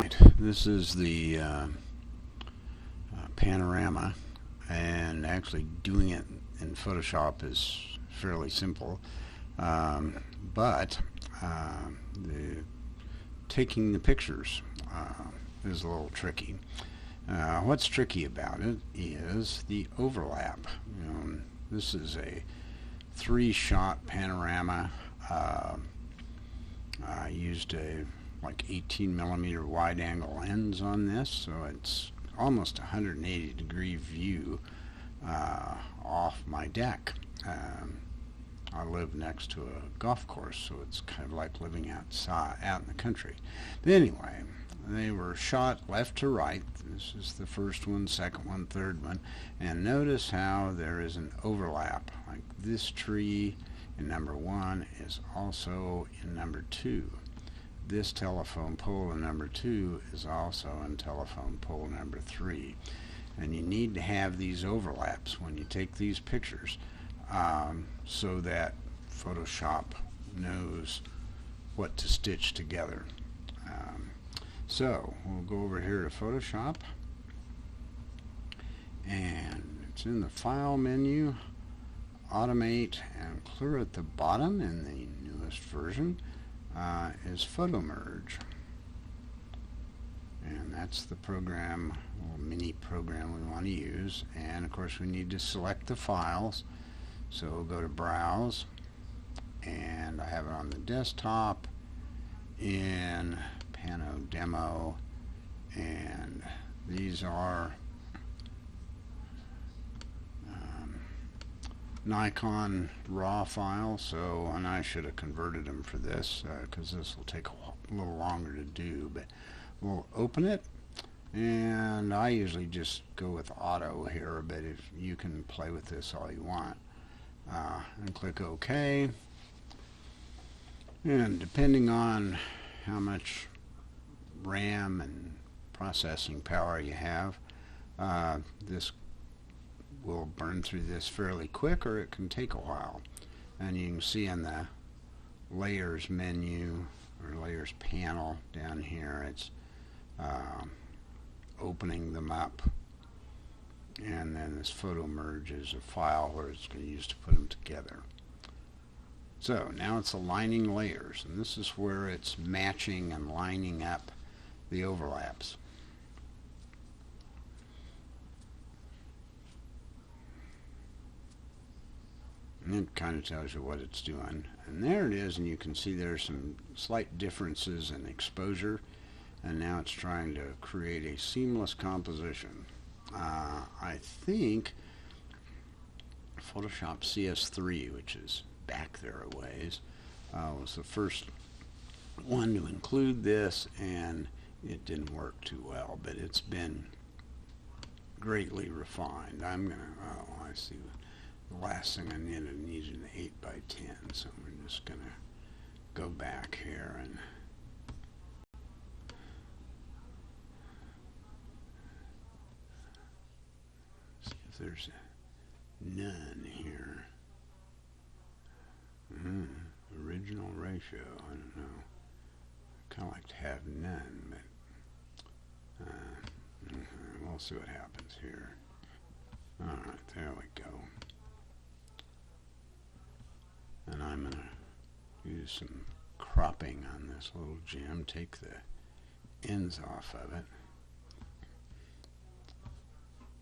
Alright, this is the Panorama, and actually doing it in Photoshop is fairly simple, but taking the pictures is a little tricky. What's tricky about it is the overlap. This is a 3-shot panorama. I used a like 18 millimeter wide angle lens on this, so it's almost 180 degree view off my deck. I live next to a golf course, so it's kind of like living outside, out in the country. But anyway, they were shot left to right. This is the first one, second one, third one, and notice how there is an overlap. Like this tree in number 1 is also in number 2. This telephone pole in number 2 is also in telephone pole number 3. And you need to have these overlaps when you take these pictures so that Photoshop knows what to stitch together. So we'll go over here to Photoshop, and it's in the File menu, Automate, and clear at the bottom in the newest version. Is Photo Merge, and that's the program, little mini program we want to use. And of course we need to select the files, so we'll go to Browse, and I have it on the desktop in Pano Demo, and these are Nikon raw files, and I should have converted them for this because this will take a little longer to do, but we'll open it, and I usually just go with auto here, but if you can play with this all you want, and click OK. And depending on how much RAM and processing power you have, this will burn through this fairly quick, or it can take a while. And you can see in the layers menu or layers panel down here, it's opening them up, and then this Photo Merge is a file where it's going to use to put them together. So now it's aligning layers, and this is where it's matching and lining up the overlaps. And it kind of tells you what it's doing. And there it is, and you can see there's some slight differences in exposure, and now it's trying to create a seamless composition. I think Photoshop CS3, which is back there a ways, was the first one to include this, and it didn't work too well, but it's been greatly refined. I'm gonna, I see. The last thing I needed an 8x10, so we're just going to go back here and see if there's none here. Original ratio, I don't know. I kind of like to have none, but we'll see what happens here. Alright, there we go. And I'm going to use some cropping on this little gem, take the ends off of it,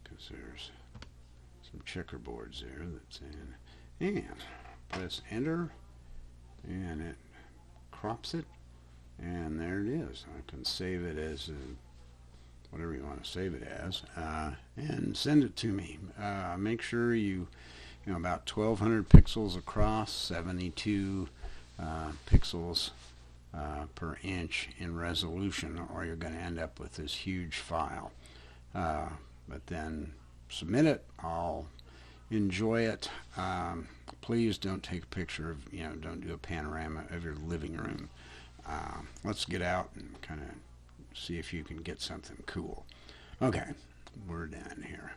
because there's some checkerboards there that's in, and press enter, and it crops it, and there it is. I can save it as whatever you want to save it as, and send it to me. Make sure you about 1200 pixels across, 72 pixels per inch in resolution, or you're going to end up with this huge file. But then submit it. I'll enjoy it. Please don't take a picture of, don't do a panorama of your living room. Let's get out and kind of see if you can get something cool. Okay, we're done here.